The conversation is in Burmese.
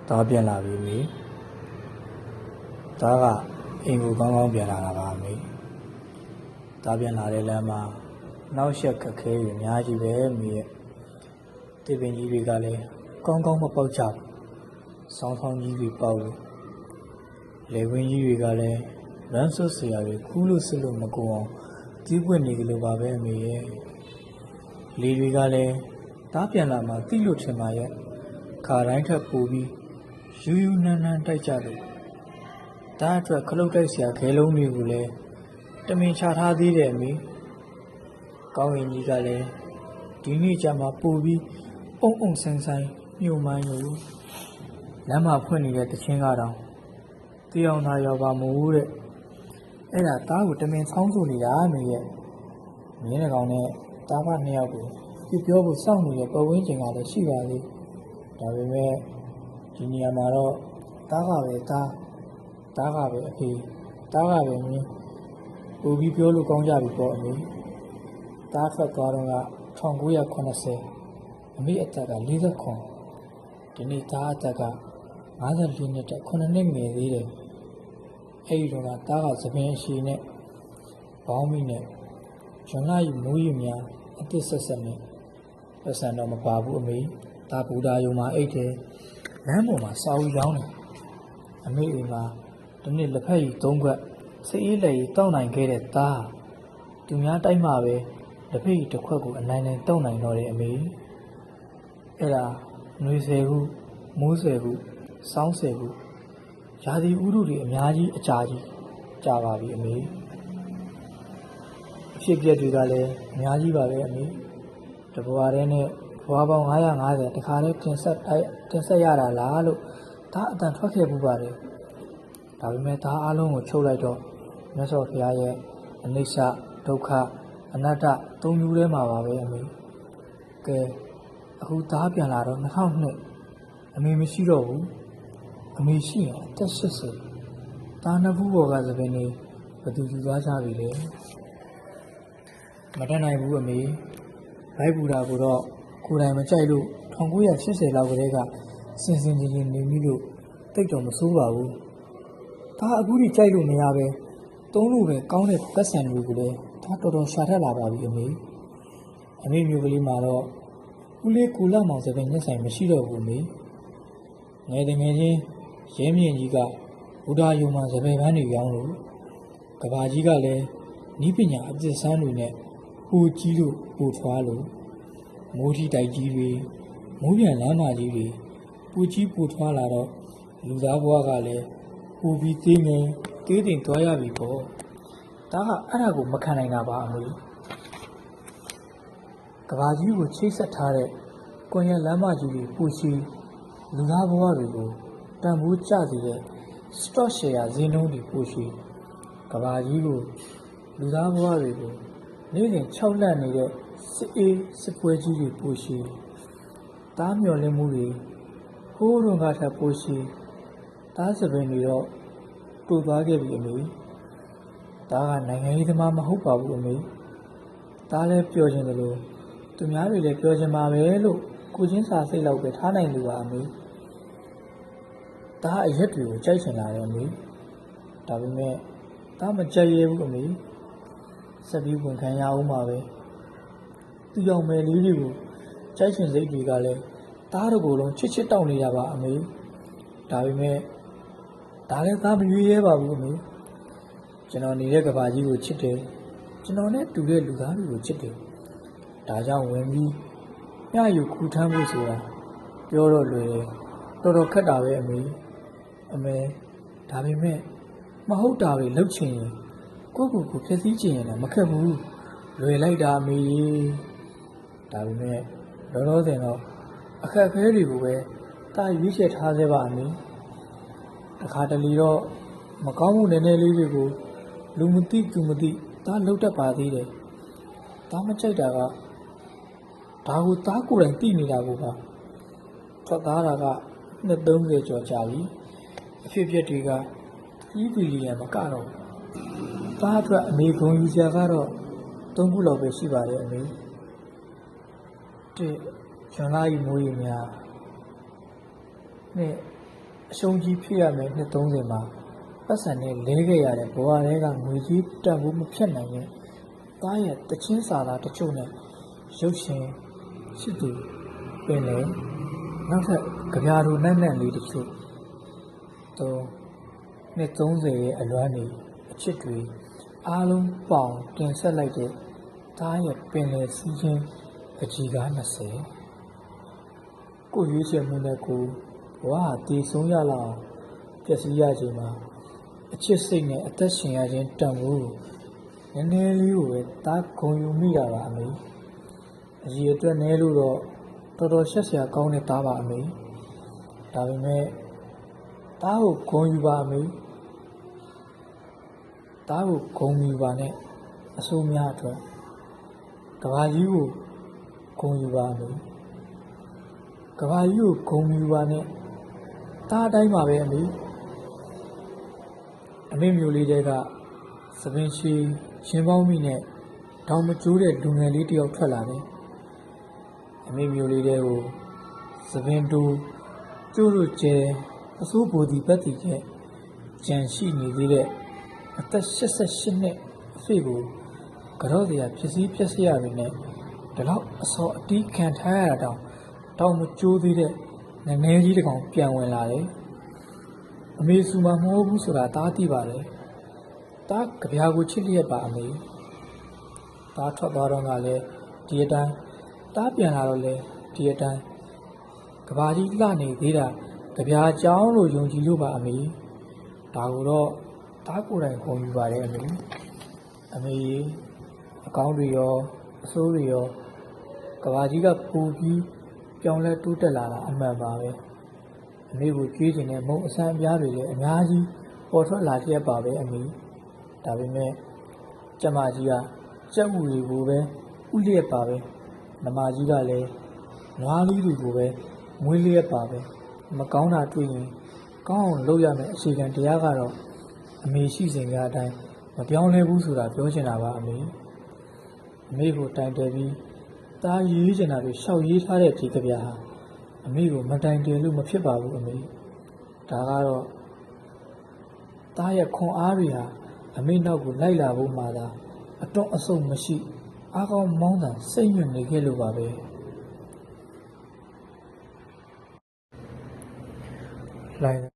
သားပြန်လာပြီမေသားကအိမ်ကိုကောင်းကောင်းပြန်လာတာပါမေသားပြန်လာတဲ့လမ်းမှာနောက်ဆက်ခက်ခဲတွေအများကြီးပဲမေရဲ့တိပင်ကြီးတွေကလည်းကောင်းကောင်းမပေါက်ကြဘူးဆောင်းဆောင်းကြီးတွေပေါက်လို့လေဝင်းကြီးတွေကလည်းရမ်းစွတ်စရာတွေခူးလို့စစ်လို့မကုန်အောင်ကြီးပွင့်နေကြလို့ပါပဲမေရဲ့လေတွေကလည်းသားပြန်လာမှတိလို့ထင်ပါရဲ့ခါတိုင်းထက်ပိုပြီးယူယူနန်းနန်းတိုက်ကြလို့ဒါအတွက်ခလုတ်တိုက်စရာခဲလုံးတွေကိုလည်းတမင်ချထားသေးတယ်မေကောင်းရင်ကြီးကလည်းဒီနေ့ကျမှပိုပြီးအုံအုံဆန်းဆန်းညှို့မိုင်းလို့လမ်းမှာဖွင့်နေတဲ့တခြင်းကတော့တရားနာရောပါမို့တဲ့အဲ့ဒါသားကိုတမင်ဆောင်းဆိုနေတာမေရဲ့မင်းနဲ့ကောင်နဲ့သားမနှစ်ယောက်ကိုပြပြောဖို့စောင့်နေတဲ့ပဝင်းကျင်ကလည်းရှိပါသေးဒါပေမဲ့ဒီနေရာမှာတော့သားကပဲသားကပဲအဖေသားကပဲမင်းပူပြီးပြောလို့ကောင်းကြပြီပေါ့အမေသားထွက်သွားတော့က1980အမေအသက်က49ဒီနေ့သားအသက်က54နှစ်တဲ့9နှစ်ငယ်သေးတယ်အဲ့ဒီတော့ကသားကသပင်အရှိနဲ့ဘောင်းမိနဲ့ဂျွန်လာရီမိုးရီများအသစ်ဆက်နဲ့ပတ်စံတော့မပါဘူးအမေသားဘူတာယုံမှာအိတ်တယ်လမ်းပေါ်မှာစာအုပ်ရောင်းတယ်အမေအိမ်မှာဒီနေ့လက်ဖက်ရည်3ခွက်စိတ်အေးလက်ရည်တောက်နိုင်ခဲ့တဲ့သားသူများတိုက်မှပဲလက်ဖက်ရည်တစ်ခွက်ကိုအနိုင်နိုင်တောက်နိုင်တော့တယ်အမေအဲ့ဒါနှွေ10ခုမိုး10ခုစောင်း10ခုရာသီဥတုတွေအများကြီးအကြာကြီးကြာပါပြီအမေအဖြစ်ပြက်တွေကလည်းအများကြီးပါပဲအမေတဘွားတဲ့နဲ့ဘွားပေါင်း950တခါလေးတင်ဆက်ရတာလားလို့ဒါအတန်ထွက်ခဲ့ပူပါတယ်ဒါပေမဲ့ဒါအားလုံးကိုချုပ်လိုက်တော့မြတ်စွာဘုရားရဲ့အနိစ္စဒုက္ခအနတ္တသုံးမျိုးထဲမှာပါပဲအမေကဲအခုသားပြန်လာတော့2002အမေမရှိတော့ဘူးအမေရှိရင်အသက်80သားနှစ်ခုပေါ်ကသပင်နေဘယ်သူယူသွားကြပြီလဲမတတ်နိုင်ဘူးအမေဘိုက်ဘူတာကိုတော့ကိုယ်တိုင်မကြိုက်လို့1980လောက်ကလေးကစင်စင်ချင်းချင်းနေမိလို့တိတ်တော့မဆိုးပါဘူးဒါအခုထိကြိုက်လို့မရပဲသုံးလို့ပဲကောင်းတဲ့ပတ်စံတွေကိုလည်းဒါတော်တော်ရှာထက်လာပါပြီအမေမျိုးကလေးမှာတော့ဦးလေးကိုလာမောင်စပင်မျက်ဆိုင်မရှိတော့ဘူးအမေငယ်တငယ်ချင်းရဲမြင့်ကြီးကဘုရားယုံမှာစပယ်ပန်းတွေရောင်းလို့ကဘာကြီးကလည်းနီးပညာအသစ်ဆန်းတွေနဲ့ပူကြီးလို့ပူထွားလို့မိုးထီတိုက်ကြီးတွေမိုးပြန်လမ်းမကြီးတွေပူကြီးပူထွားလာတော့လူသားဘဝကလည်းပူပြီးသေးငယ်သေးတင်သွားရပြီပေါ့ဒါကအဲ့ဒါကိုမခံနိုင်တာပါအမေကဘာကြီးကိုချိတ်ဆက်ထားတဲ့ကွန်ရက်လမ်းမကြီးတွေပူရှိလူသားဘဝတွေကိုတန်ဖိုးကျစေတဲ့ stock share ဈေးနှုန်းတွေပူရှိကဘာကြီးကိုလူသားဘဝတွေကိုနေ့စဉ်6လန့်နေတဲ့စစ်အေးစစ်ပွဲကြီးတွေပူရှိတားမျော်လင့်မှုတွေဟိုးရုံကထပ်ပူရှိတားစပင်တွေတော့တူသွားခဲ့ပြီအမေဒါကနိုင်ငံရေးသမားမဟုတ်ပါဘူးအမေဒါလည်းပြောချင်တယ်လို့သူများတွေလည်းပြောချင်ပါပဲလို့ကိုချင်းစာစိတ်လောက်ပဲထားနိုင်လို့ပါအမေဒါအရက်တွေကိုကြိုက်ချင်လာတယ်အမေဒါပေမဲ့ဒါမကြိုက်ရဘူးအမေဆက်ပြီးဝန်ခံရအောင်ပါပဲသူကြောင့်မယ်လေးတွေကိုကြိုက်ချင်စိတ်တွေကလည်းဒါတကူလုံးချစ်တောက်နေတာပါအမေဒါပေမဲ့ဒါလည်းသားမရွေးရဲပါဘူးအမေကျွန်တော်နေတဲ့ကဘာကြီးကိုချစ်တယ်ကျွန်တော်နဲ့တူတဲ့လူသားတွေကိုချစ်တယ်ဒါကြောင့်ဝင်ပြီးညယူခူထမ်းဖို့ဆိုတာပြောတော့လွယ်တယ်တော်တော်ခက်တာပဲအမေဒါပေမဲ့မဟုတ်တာတွေလုပ်ချင်ရင်ကိုယ့်ကိုယ်ဖြည့်ဆည်းချင်ရင်လည်းမခက်ဘူးလွယ်လိုက်တာအမေဒါပေမဲ့လောလောဆယ်တော့အခက်အခဲတွေကိုပဲတာရွေးချယ်ထားစေပါအမေတခါတလေတော့မကောင်းမှုနည်းနည်းလေးတွေကိုလူမသိသူမသိဒါလှုပ်တတ်ပါသေးတယ်ဒါမကြိုက်တာကဒါကိုသားကိုယ်တိုင်သိနေတာကိုပါထွက်သားတာကနှစ်30ကျော်ကြာပြီအဖြစ်ပြက်တွေကကြီးပီလီယံမကတော့သားအတွက်အမေဂုံယူစရာကတော့3ခုလောက်ပဲရှိပါတယ်အမေတစ်ဂျွန်လာရီမိုးရီများနဲ့ အရှုံးကြီးဖြစ်ရမယ်နှစ်30မှာပတ်စံနဲ့လဲခဲ့ရတဲ့ဘဝတွေကငွေကြီးတန်ဖို့မဖြစ်နိုင်တဲ့သားရဲ့တချင်းစာသားတချို့နဲ့ရုပ်ရှင်ရှိသူပင်လေနောက်ထပ်ကြပြာတို့နက်နက်လေးတချို့တော့နှစ်30ရဲ့အလွမ်းနေအချစ်တွေအားလုံးပေါင်တင်ဆက်လိုက်တဲ့သားရဲ့ပင်လေစီးချင်းအကြီးကား20ကိုရွေးချယ်မှုနဲ့ကိုဘဝတည်ဆုံးရလောက်ပျက်စီးရခြင်းမှာအချစ်စိတ်နဲ့အသက်ရှင်ရခြင်းတန်ဖိုးနည်းနည်းလေးကိုပဲသားဂုဏ်ယူမိတာပါအမေအကြီးအတွက်နည်းလို့တော့တော်တော်ရှက်စရာကောင်းတဲ့သားပါအမေဒါပေမဲ့သားကိုဂုဏ်ယူပါအမေသားကိုဂုဏ်ယူပါနဲ့အဆိုးများအတွက်ကဘာကြီးကိုဂုဏ်ယူပါအမေကဘာကြီးကိုဂုဏ်ယူပါနဲ့သားအတိုင်းပါပဲအမေမျိုးလေးတွေကသပင်ရှိရှင်ပေါင်းမိနဲ့တောင်မကျိုးတဲ့လူငယ်လေးတယောက်ထွက်လာတယ်အမေမျိုးလေးတွေကိုသပင်တူကျိုးတို့ကျဲအစိုးဘူဒီပတ်တီကျဲကြံရှိနေသေးတဲ့အသက်88နှစ်အဖေကိုကြော့စရာဖြစ်စည်းပြက်စရာတွေနဲ့ဒီလောက်အစောအတီးခံထားရတာတောင်မကျိုးသေးတဲ့ငငယ်ကြီးတစ်ကောင်ပြန်ဝင်လာတယ်အမေစုမမဟုတ်ဘူးဆိုတာသားသိပါတယ်သားကြပြာကိုချစ်လျက်ပါအမေသားထွက်သွားတော့ကလည်းဒီအတိုင်းသားပြန်လာတော့လည်းဒီအတိုင်းကဘာကြီးလှနေသေးတာကြပြာကြောင်းလို့ယုံကြည်လို့ပါအမေဒါကိုတော့သားကိုယ်တိုင်ခုံယူပါတယ်အမေအကောင်းတွေရောအဆိုးတွေရောကဘာကြီးကပူပြီးပြောင်းလဲတိုးတက်လာတာအမှန်ပါပဲအမေကိုကြွေးခြင်းနဲ့မုံအဆန်းအပြားတွေလည်းအများကြီးပေါ်ထွက်လာခဲ့ပါပဲအမေဒါပေမဲ့ကျမကြီးကကြက်ဥတွေကိုပဲဥလျက်ပါပဲနမကြီးကလည်းနွားလေးတွေကိုပဲမွေးလျက်ပါပဲမကောင်းတာတွေ့ရင်ကောင်းအောင်လုပ်ရမယ်အခြေခံတရားကတော့အမေရှိစဉ်ကအတိုင်းမပြောင်းလဲဘူးဆိုတာပြောချင်တာပါအမေကိုတိုင်တယ်ပြီးသားရေးချင်တာတွေရှောက်ရေးထားတဲ့ဒီကြပြာဟာအမေကိုမတိုင်တယ်လို့မဖြစ်ပါဘူးဒါကတော့သားရဲ့ခွန်အားတွေဟာအမေနောက်ကိုလိုက်လာဖို့မှသာအတော့အဆုံမရှိအားကောင်းမောင်းတာစိတ်ညွတ်နေခဲ့လို့ပါပဲလိုက်